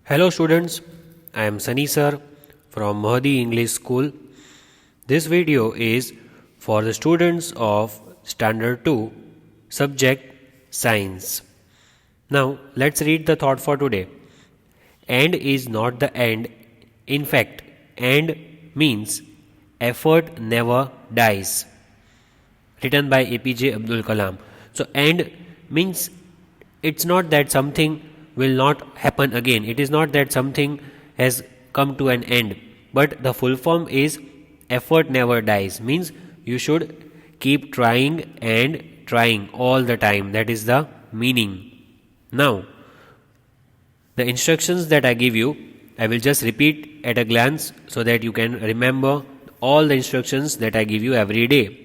Hello students, I am Sunny sir from Mahdi English School. This video is for the students of Standard 2, subject Science. Now let's read the thought for today. End is not the end. In fact, end means effort never dies. Written by APJ Abdul Kalam. So end means it's not that something will not happen again. It is not that something has come to an end. But the full form is effort never dies. Means you should keep trying and trying all the time. That is the meaning. Now, the instructions that I give you, I will just repeat at a glance so that you can remember all the instructions that I give you every day.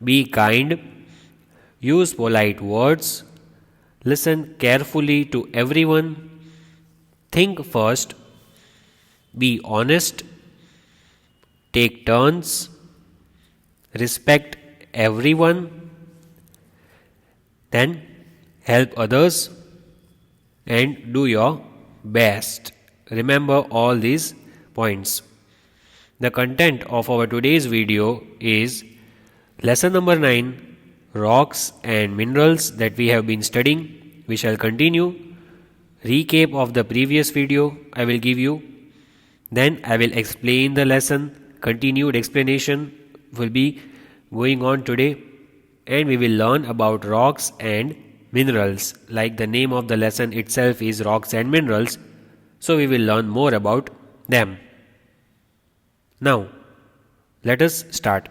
Be kind, use polite words, listen carefully to everyone, think first, be honest, take turns, respect everyone, then help others, and do your best. Remember all these points. The content of our today's video is lesson number 9, rocks and minerals that we have been studying. We shall continue. Recap of the previous video I will give you. Then I will explain the lesson. Continued explanation will be going on today. And we will learn about rocks and minerals. Like the name of the lesson itself is rocks and minerals. So we will learn more about them. Now, let us start.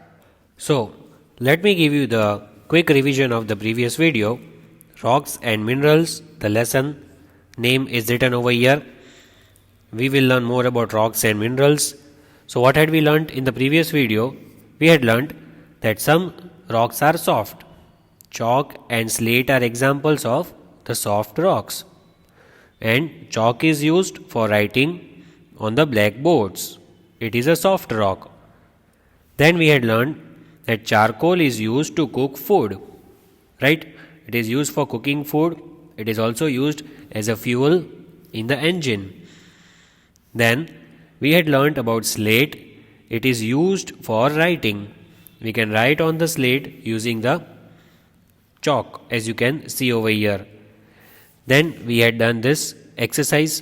So, let me give you the quick revision of the previous video. Rocks and minerals, the lesson name is written over here. We will learn more about rocks and minerals. So what had we learnt in the previous video? We had learnt that some rocks are soft. Chalk and slate are examples of the soft rocks. And chalk is used for writing on the blackboards. It is a soft rock. Then we had learned that charcoal is used to cook food, right? It is used for cooking food. It is also used as a fuel in the engine. Then we had learnt about slate. It is used for writing. We can write on the slate using the chalk, as you can see over here. Then we had done this exercise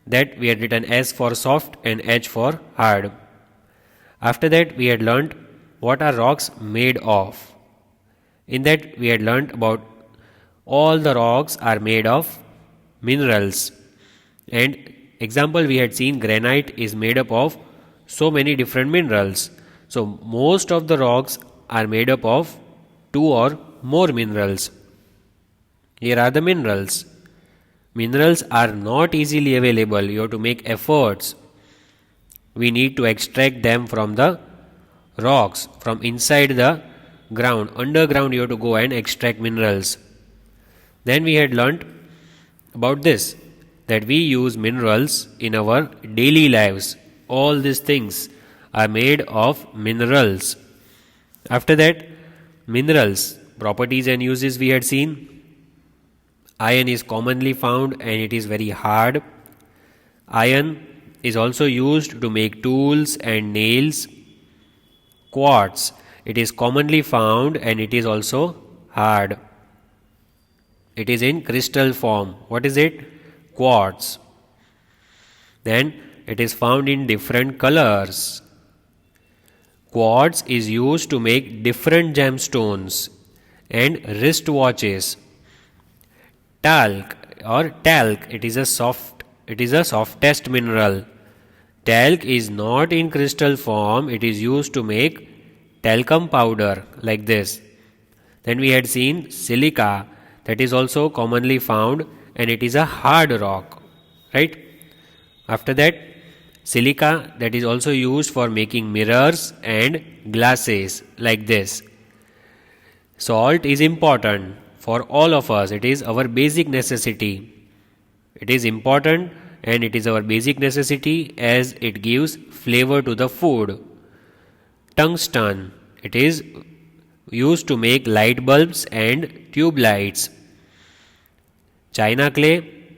that we had written S for soft and H for hard. After that we had learnt what are rocks made of. In that we had learnt about all the rocks are made of minerals. And example we had seen granite is made up of so many different minerals. So most of the rocks are made up of 2 or more minerals. Here are the minerals. Minerals are not easily available. You have to make efforts. We need to extract them from the rocks, from inside the ground. Underground you have to go and extract minerals. Then we had learnt about this, that we use minerals in our daily lives. All these things are made of minerals. After that, minerals, properties and uses we had seen. Iron is commonly found and it is very hard. Iron is also used to make tools and nails. Quartz, it is commonly found and it is also hard. It is in crystal form. What is it? Quartz. Then it is found in different colors. Quartz is used to make different gemstones and wristwatches. Talc, it is a softest mineral. Talc is not in crystal form. It is used to make talcum powder like this. Then we had seen silica, that is also commonly found and it is a hard rock, right? After that, silica, that is also used for making mirrors and glasses like this. Salt is important for all of us. It is our basic necessity. It is important and it is our basic necessity as it gives flavor to the food. Tungsten, it is used to make light bulbs and tube lights. China clay,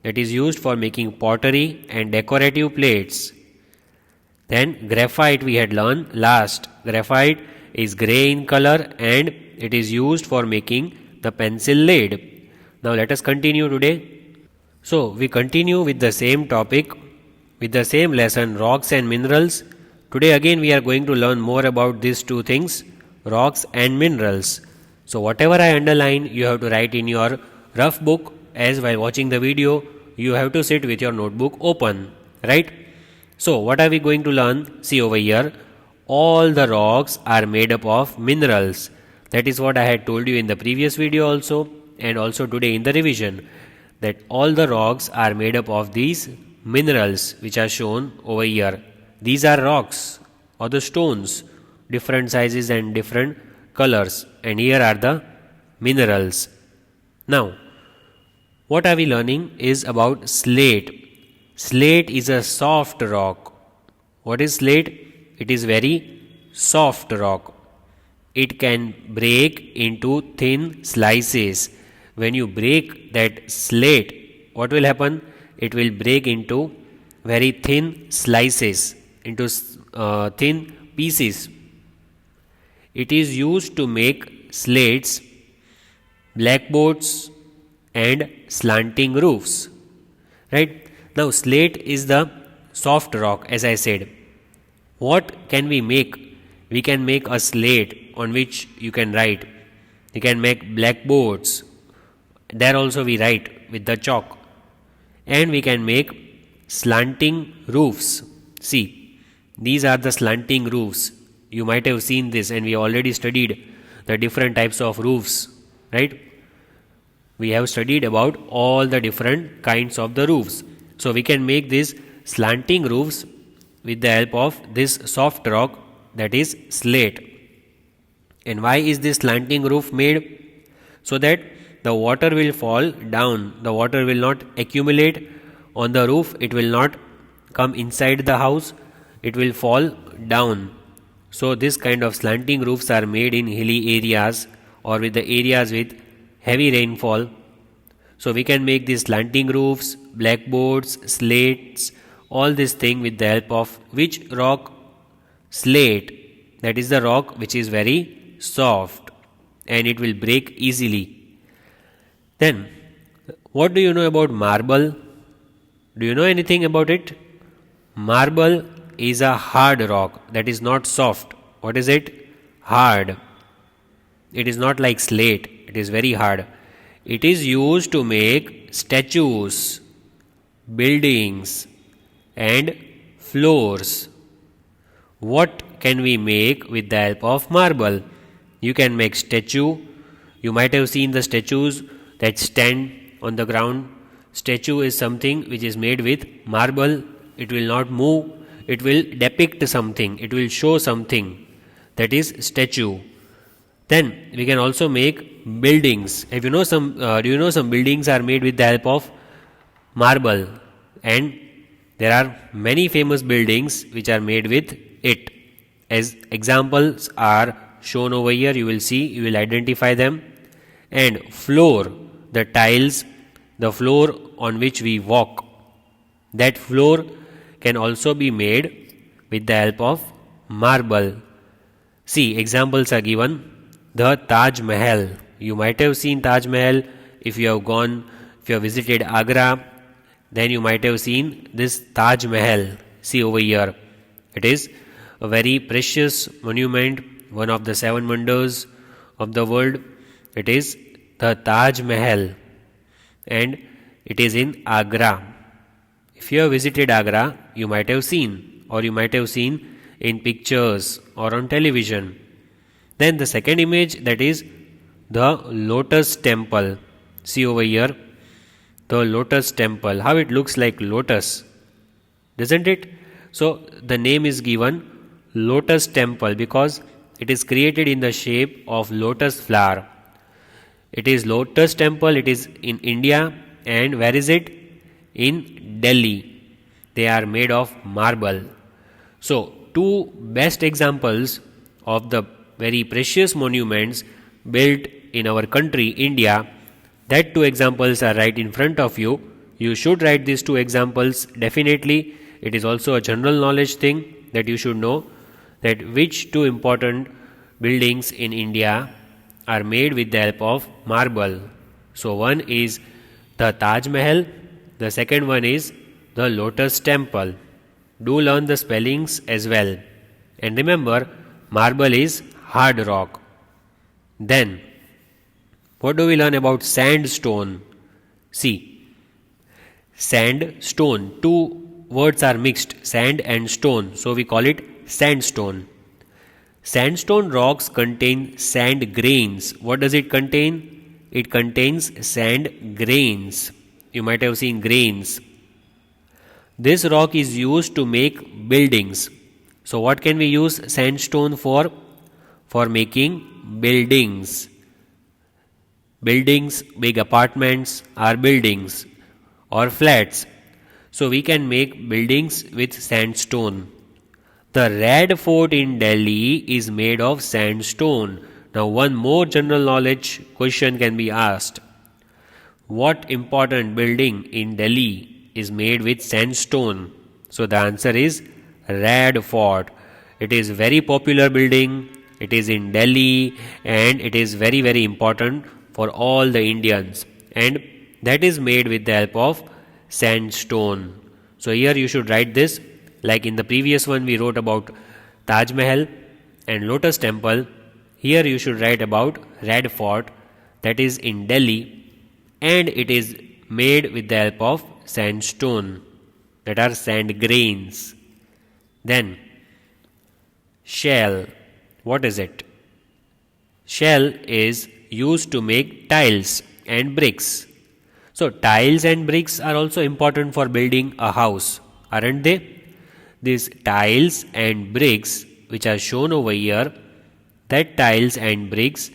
that is used for making pottery and decorative plates. Then graphite we had learned last. Graphite is grey in color and it is used for making the pencil lead. Now let us continue today. So we continue with the same topic, with the same lesson, rocks and minerals. Today again we are going to learn more about these two things, rocks and minerals. So whatever I underline, you have to write in your rough book, as while watching the video you have to sit with your notebook open, right? So what are we going to learn? See over here, all the rocks are made up of minerals. That is what I had told you in the previous video also, and also today in the revision, that all the rocks are made up of these minerals which are shown over here. These are rocks or the stones, different sizes and different colors, and here are the minerals. Now what are we learning is about slate. Slate is a soft rock. What is slate? It is very soft rock. It can break into thin slices. When you break that slate, what will happen? It will break into very thin slices, into thin pieces. It is used to make slates, blackboards and slanting roofs. Right? Now slate is the soft rock, as I said. What can we make? We can make a slate on which you can write. You can make blackboards. There also we write with the chalk. And we can make slanting roofs. See, these are the slanting roofs. You might have seen this, and we already studied the different types of roofs, right? We have studied about all the different kinds of the roofs. So we can make these slanting roofs with the help of this soft rock, that is slate. And why is this slanting roof made? So that the water will fall down. The water will not accumulate on the roof. It will not come inside the house. It will fall down. So this kind of slanting roofs are made in hilly areas or with the areas with heavy rainfall. So we can make these slanting roofs, blackboards, slates, all this thing with the help of which rock? Slate. That is the rock which is very soft and it will break easily. Then, what do you know about marble? Do you know anything about it? Marble is a hard rock, that is not soft. What is it? Hard. It is not like slate, it is very hard. It is used to make statues, buildings and floors. What can we make with the help of marble? You can make statue. You might have seen the statues that stand on the ground. Statue is something which is made with marble. It will not move. It will depict something. It will show something. That is statue. Then we can also make buildings. If you know some, do you know some buildings are made with the help of marble? And there are many famous buildings which are made with it. As examples are shown over here, you will see, you will identify them. And floor, the tiles, the floor on which we walk, that floor can also be made with the help of marble. See, examples are given. The Taj Mahal. You might have seen Taj Mahal if you have gone, if you have visited Agra, then you might have seen this Taj Mahal. See over here. It is a very precious monument, one of the 7 wonders of the world. It is the Taj Mahal and it is in Agra. If you have visited Agra, you might have seen, or you might have seen in pictures or on television. Then the second image, that is the Lotus Temple. See over here, the Lotus Temple, how it looks like lotus, doesn't it? So the name is given Lotus Temple because it is created in the shape of lotus flower. It is Lotus Temple, it is in India, and where is it? In Delhi. They are made of marble. So, two best examples of the very precious monuments built in our country, India. That two examples are right in front of you. you should write these two examples definitely. It is also a general knowledge thing that you should know that which two important buildings in India are made with the help of marble. So one is the Taj Mahal, the second one is the Lotus Temple. Do learn the spellings as well. And remember, marble is hard rock. Then, what do we learn about sandstone? See, sandstone, two words are mixed, sand and stone, so we call it sandstone. Sandstone rocks contain sand grains. What does it contain? It contains sand grains. You might have seen grains. This rock is used to make buildings. So what can we use sandstone for? For making buildings. Buildings, big apartments are buildings or flats. So we can make buildings with sandstone. The Red Fort in Delhi is made of sandstone. Now one more general knowledge question can be asked. What important building in Delhi is made with sandstone? So the answer is Red Fort. It is very popular building. It is in Delhi and it is very very important for all the Indians. And that is made with the help of sandstone. So here you should write this. Like in the previous one we wrote about Taj Mahal and Lotus Temple. Here you should write about Red Fort that is in Delhi and it is made with the help of sandstone, that are sand grains. Then shell. What is it? Shell is used to make tiles and bricks. So tiles and bricks are also important for building a house, aren't they? These tiles and bricks which are shown over here, that tiles and bricks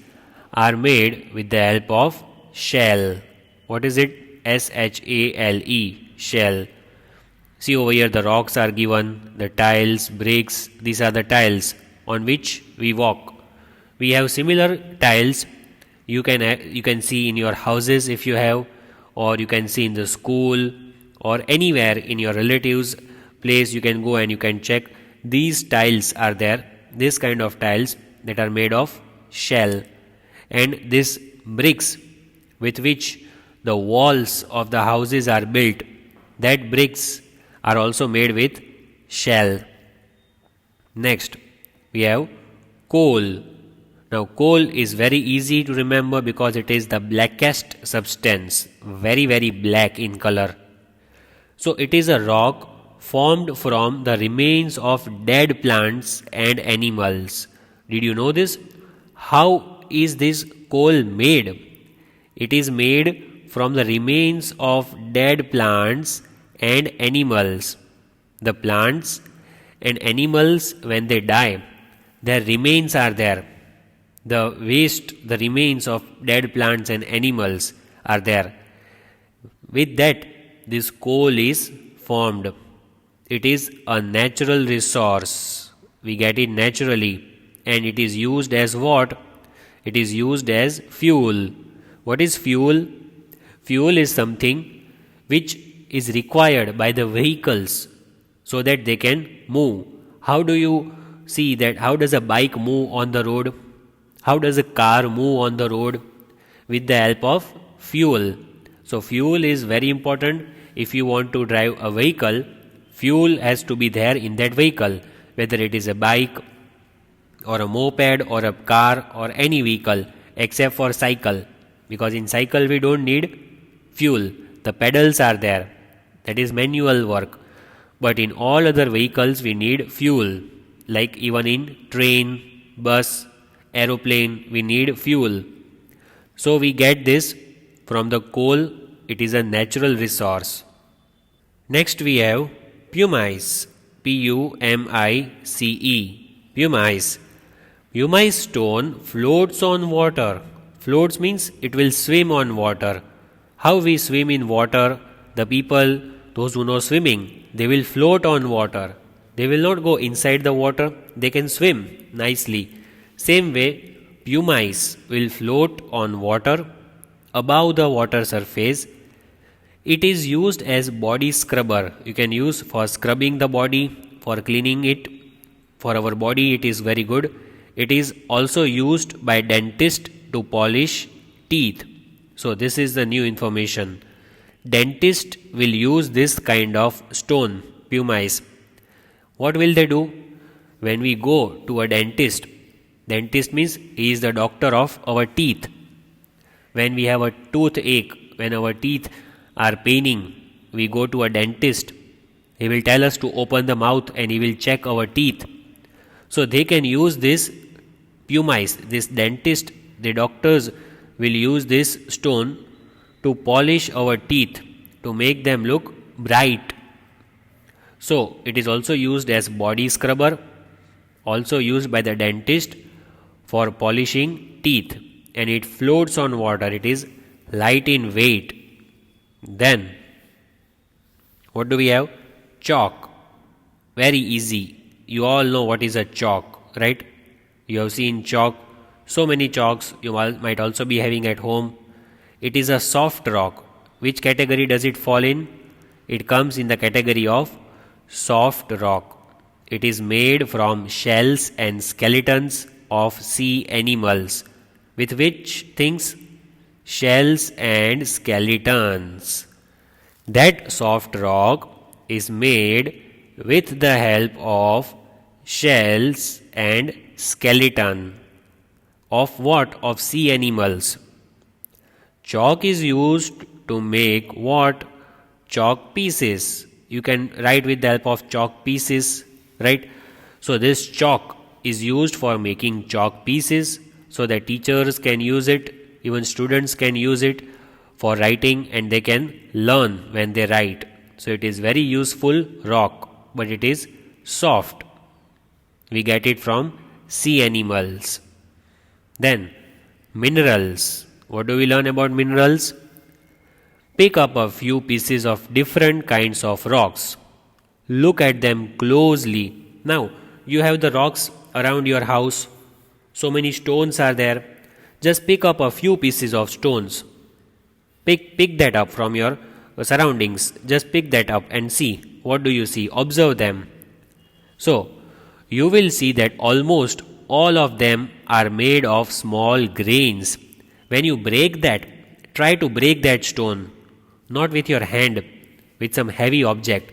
are made with the help of shell. What is it? S-H-A-L-E, shell. See over here the rocks are given, the tiles, bricks, these are the tiles on which we walk. We have similar tiles you can see in your houses if you have, or you can see in the school or anywhere in your relatives' place. You can go and you can check. These tiles are there, this kind of tiles that are made of shell. And these bricks with which the walls of the houses are built, that bricks are also made with shell. Next, we have coal. Now, coal is very easy to remember because it is the blackest substance, very, very black in color. So, it is a rock formed from the remains of dead plants and animals. Did you know this? How is this coal made? It is made from the remains of dead plants and animals. The plants and animals, when they die, their remains are there. The waste, the remains of dead plants and animals are there. With that, this coal is formed. It is a natural resource. We get it naturally. And it is used as what? It is used as fuel. What is fuel? Fuel is something which is required by the vehicles so that they can move. How do you see that? How does a bike move on the road? How does a car move on the road? With the help of fuel. So fuel is very important. If you want to drive a vehicle, fuel has to be there in that vehicle, whether it is a bike or a moped or a car or any vehicle except for cycle, because in cycle we don't need fuel. The pedals are there. That is manual work. But in all other vehicles we need fuel. Like even in train, bus, aeroplane, we need fuel. So we get this from the coal. It is a natural resource. Next we have pumice. P-U-M-I-C-E. Pumice. Pumice stone floats on water. Floats means it will swim on water. How we swim in water? The people, those who know swimming, they will float on water. They will not go inside the water. They can swim nicely. Same way, pumice will float on water above the water surface. It is used as body scrubber. You can use for scrubbing the body, for cleaning it. For our body it is very good. It is also used by dentist to polish teeth. So this is the new information. Dentist will use this kind of stone, pumice. What will they do? When we go to a dentist, dentist means he is the doctor of our teeth. When we have a toothache, when our teeth are paining, we go to a dentist. He will tell us to open the mouth and he will check our teeth. So they can use this pumice, this dentist, the doctors will use this stone to polish our teeth, to make them look bright. So it is also used as body scrubber, also used by the dentist for polishing teeth, and it floats on water. It is light in weight. Then what do we have? Chalk. Very easy. You all know what is a chalk, right? You have seen chalk. So many chalks you might also be having at home. It is a soft rock. Which category does it fall in? It comes in the category of soft rock. It is made from shells and skeletons of sea animals. With which things? Shells and skeletons. That soft rock is made with the help of shells and skeleton. Of what? Of sea animals. Chalk is used to make what? Chalk pieces. You can write with the help of chalk pieces, right? So this chalk is used for making chalk pieces, so that teachers can use it, even students can use it for writing, and they can learn when they write. So it is very useful rock, but it is soft. We get it from sea animals. Then minerals. What do we learn about minerals? Pick up a few pieces of different kinds of rocks. Look at them closely. Now, you have the rocks around your house. So many stones are there. Just pick up a few pieces of stones. Pick that up from your surroundings. Just pick that up and see. What do you see? Observe them. So, you will see that almost all of them are made of small grains. When you break that, try to break that stone. Not with your hand, with some heavy object.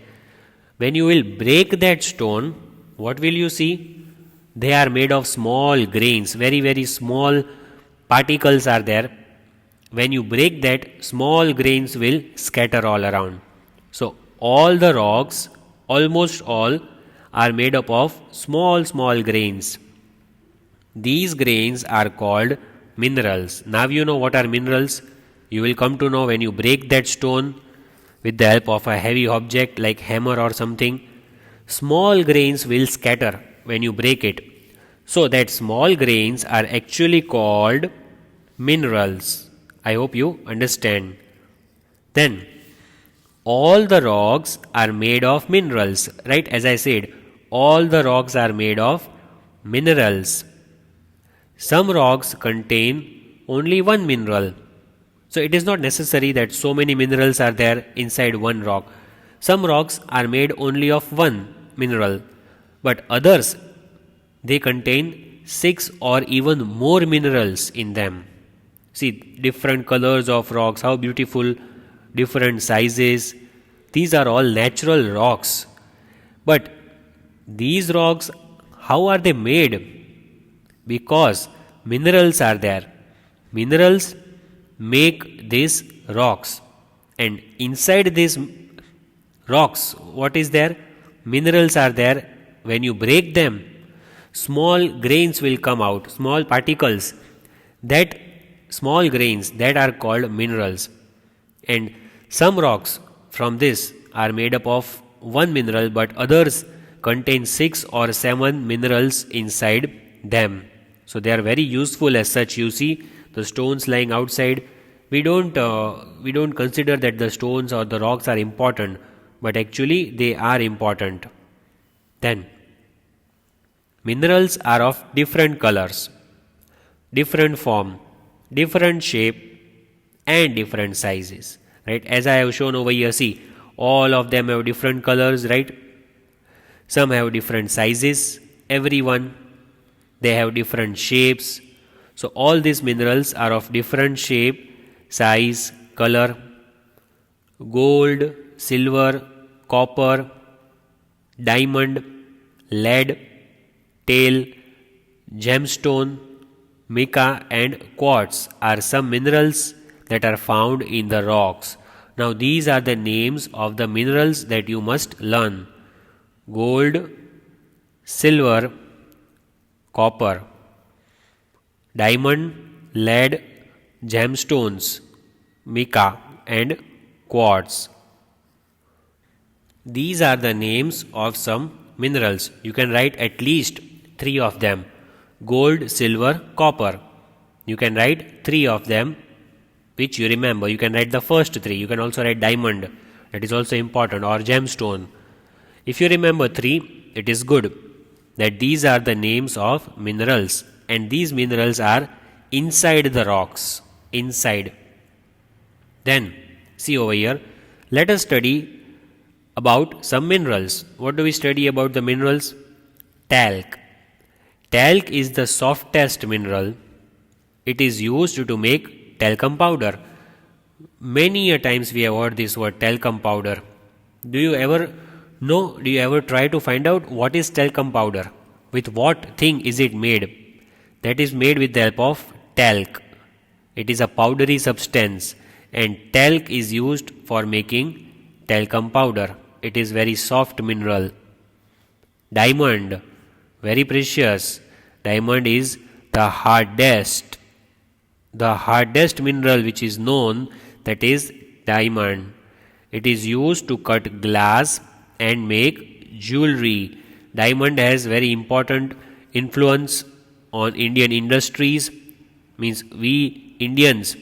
When you will break that stone, what will you see? They are made of small grains, very, very small particles are there. When you break that, small grains will scatter all around. So, all the rocks, almost all, are made up of small, small grains. These grains are called minerals. Now you know what are minerals. You will come to know when you break that stone with the help of a heavy object like hammer or something. Small grains will scatter when you break it. So that small grains are actually called minerals. I hope you understand. Then, all the rocks are made of minerals, right? As I said, all the rocks are made of minerals. Some rocks contain only one mineral. So it is not necessary that so many minerals are there inside one rock. Some rocks are made only of one mineral, but others, they contain 6 or even more minerals in them. See, different colors of rocks, how beautiful, different sizes. These are all natural rocks. But these rocks, how are they made? Because minerals are there. Minerals make these rocks, and inside these rocks, what is there? Minerals are there. When you break them, small grains will come out, small particles. That small grains, that are called minerals. And some rocks from this are made up of one mineral, but others contain 6 or 7 minerals inside them. So they are very useful as such. You see the stones lying outside. We don't consider that the stones or the rocks are important, but actually they are important. Then, minerals are of different colors, different form, different shape, and different sizes. right? As I have shown over here, see, all of them have different colors, right? Some have different sizes, everyone. They have different shapes. So all these minerals are of different shape, size, color. Gold, silver, copper, diamond, lead, tail, gemstone, mica and quartz are some minerals that are found in the rocks. Now these are the names of the minerals that you must learn. Gold, silver, copper, diamond, lead, gemstones, mica and quartz. These are the names of some minerals. You can write at least 3 of them. Gold, silver, copper. You can write 3 of them which you remember. You can write the first 3. You can also write diamond. That is also important, or gemstone. If you remember 3, it is good that these are the names of minerals, and these minerals are inside the rocks. Inside. Then, see over here, let us study about some minerals. What do we study about the minerals? Talc. Talc is the softest mineral. It is used to make talcum powder. Many a times we have heard this word talcum powder. Do you ever know, do you ever try to find out what is talcum powder? With what thing is it made? That is made with the help of talc. It is a powdery substance, and talc is used for making talcum powder. It is very soft mineral. Diamond, very precious. Diamond is the hardest mineral which is known, that is diamond. It is used to cut glass and make jewelry. Diamond has very important influence on Indian industries. Means we Indians,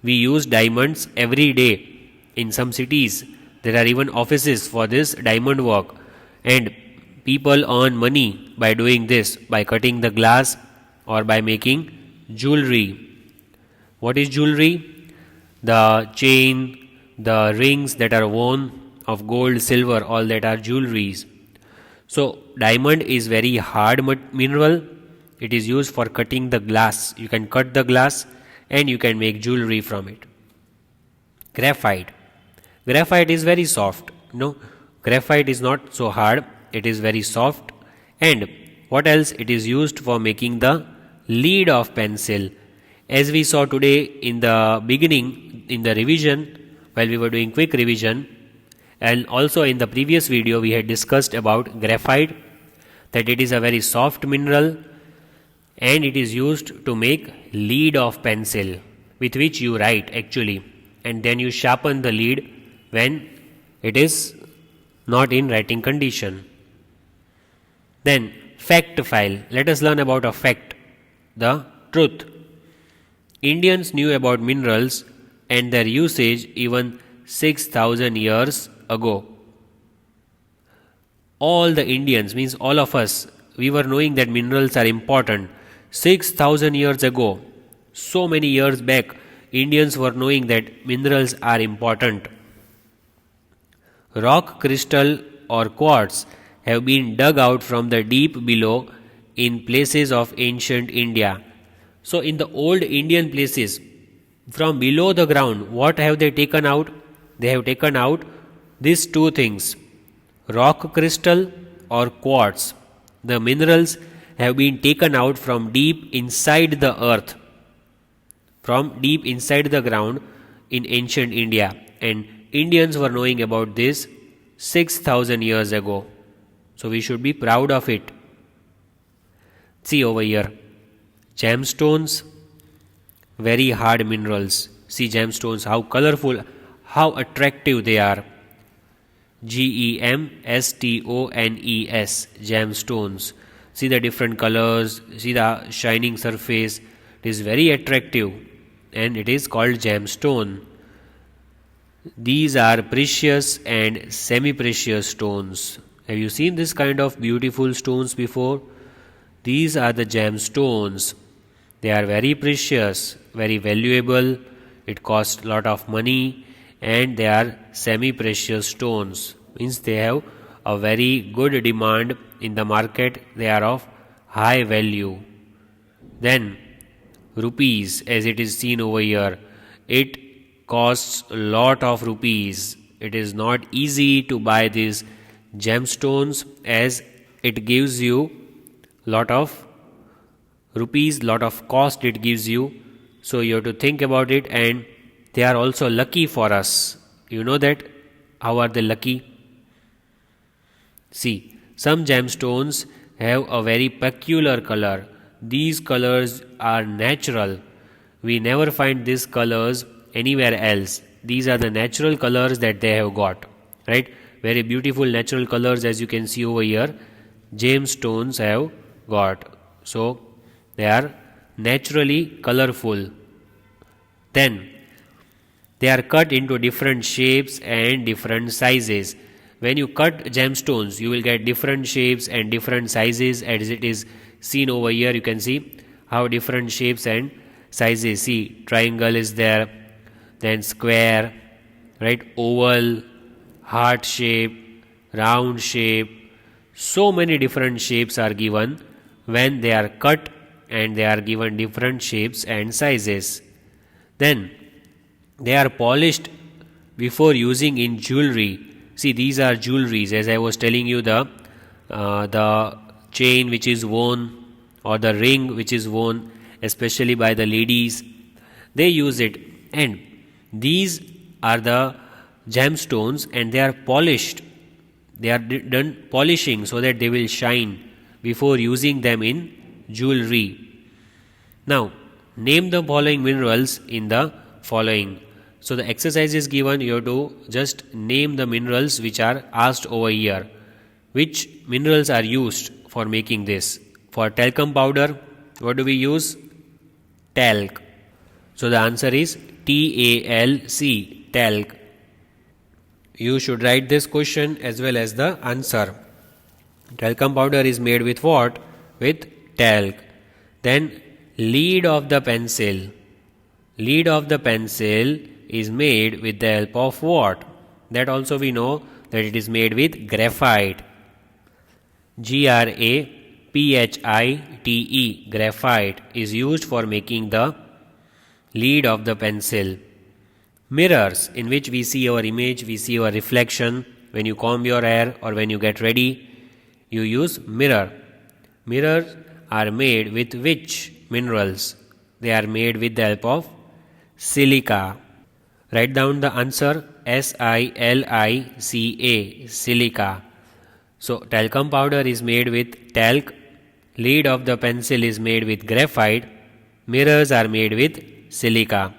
we use diamonds every day. In some cities there are even offices for this diamond work, and people earn money by doing this, by cutting the glass or by making jewelry. What is jewelry? The chain, the rings that are worn of gold, silver, all that are jewelries. So diamond is very hard mineral. It is used for cutting the glass. You can cut the glass and you can make jewelry from it. Graphite. Graphite is very soft. No, graphite is not so hard. It is very soft. And what else? It is used for making the lead of pencil. As we saw today in the beginning, in the revision, while we were doing quick revision, and also in the previous video we had discussed about graphite, that it is a very soft mineral and it is used to make lead of pencil, with which you write actually, and then you sharpen the lead when it is not in writing condition. Then fact file. Let us learn about a fact, the truth. Indians knew about minerals and their usage even 6,000 years ago. All the Indians, means all of us, we were knowing that minerals are important 6,000 years ago. So many years back, Indians were knowing that minerals are important. Rock crystal or quartz have been dug out from the deep below in places of ancient India. So in the old Indian places, from below the ground, what have they taken out? They have taken out these two things, rock crystal or quartz. The minerals have been taken out from deep inside the earth, from deep inside the ground in ancient India, and Indians were knowing about this 6,000 years ago. So we should be proud of it. See over here, gemstones, very hard minerals. See gemstones, how colorful, how attractive they are. Gemstones, gemstones. See the different colors, see the shining surface. It is very attractive and it is called gemstone. These are precious and semi-precious stones. Have you seen this kind of beautiful stones before? These are the gemstones. They are very precious, very valuable. It costs a lot of money, and they are semi-precious stones. Means they have a very good demand in the market. They are of high value. Then rupees, as it is seen over here, it costs a lot of rupees. It is not easy to buy these gemstones as it gives you lot of rupees, lot of cost it gives you. So you have to think about it, and they are also lucky for us. You know that? How are they lucky? See, some gemstones have a very peculiar color. These colors are natural. We never find these colors anywhere else. These are the natural colors that they have got. Right? Very beautiful natural colors, as you can see over here. Gemstones have got. So, they are naturally colorful. Then, they are cut into different shapes and different sizes. When you cut gemstones, you will get different shapes and different sizes, as it is seen over here. You can see how different shapes and sizes. See, triangle is there, then square, right, oval, heart shape, round shape. So many different shapes are given when they are cut, and they are given different shapes and sizes. Then they are polished before using in jewelry. See, these are jewelries, as I was telling you, the chain which is worn, or the ring which is worn, especially by the ladies. They use it, and these are the gemstones, and they are polished. They are done polishing so that they will shine before using them in jewelry. Now, name the following minerals in the following. So the exercise is given. You have to just name the minerals which are asked over here. Which minerals are used for making this? For talcum powder, what do we use? Talc. So the answer is TALC, talc. You should write this question as well as the answer. Talcum powder is made with what? With talc. Then lead of the pencil. Lead of the pencil is made with the help of what? That also we know that it is made with graphite. GRAPHITE, graphite is used for making the lead of the pencil. Mirrors, in which we see our image, we see our reflection. When you comb your hair or when you get ready, you use mirror. Mirrors are made with which minerals? They are made with the help of silica. Write down the answer, SILICA, silica. So, talcum powder is made with talc, lead of the pencil is made with graphite, mirrors are made with silica.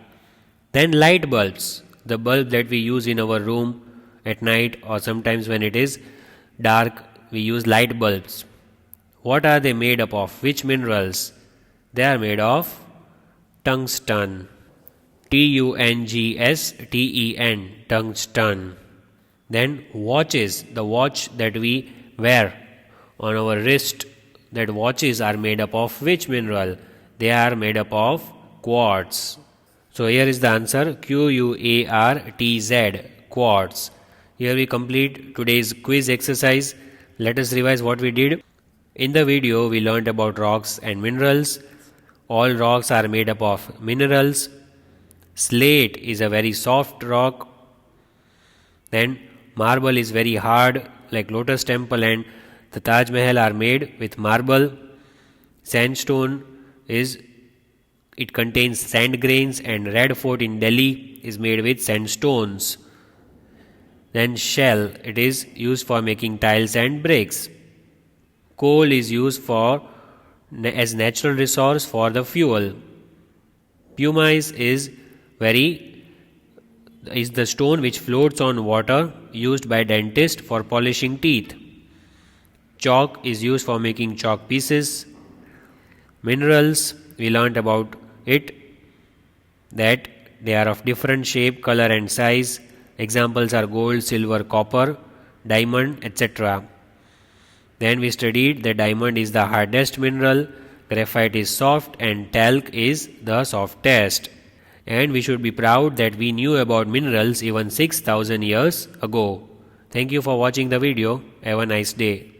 Then light bulbs, the bulb that we use in our room at night, or sometimes when it is dark, we use light bulbs. What are they made up of? Which minerals? They are made of tungsten. TUNGSTEN, tungsten. Then watches, the watch that we wear on our wrist, that watches are made up of which mineral? They are made up of quartz. So here is the answer, QUARTZ, quartz. Here we complete today's quiz exercise. Let us revise what we did. In the video we learned about rocks and minerals. All rocks are made up of minerals. Slate is a very soft rock. Then marble is very hard, like Lotus Temple and the Taj Mahal are made with marble. Sandstone it contains sand grains, and Red Fort in Delhi is made with sandstones. Then shell, it is used for making tiles and bricks. Coal is used as natural resource for the fuel. Pumice is the stone which floats on water, used by dentists for polishing teeth. Chalk is used for making chalk pieces. Minerals, we learnt about it, that they are of different shape, color and size. Examples are gold, silver, copper, diamond, etc. Then we studied that diamond is the hardest mineral, graphite is soft, and talc is the softest. and we should be proud that we knew about minerals even 6,000 years ago. Thank you for watching the video. Have a nice day.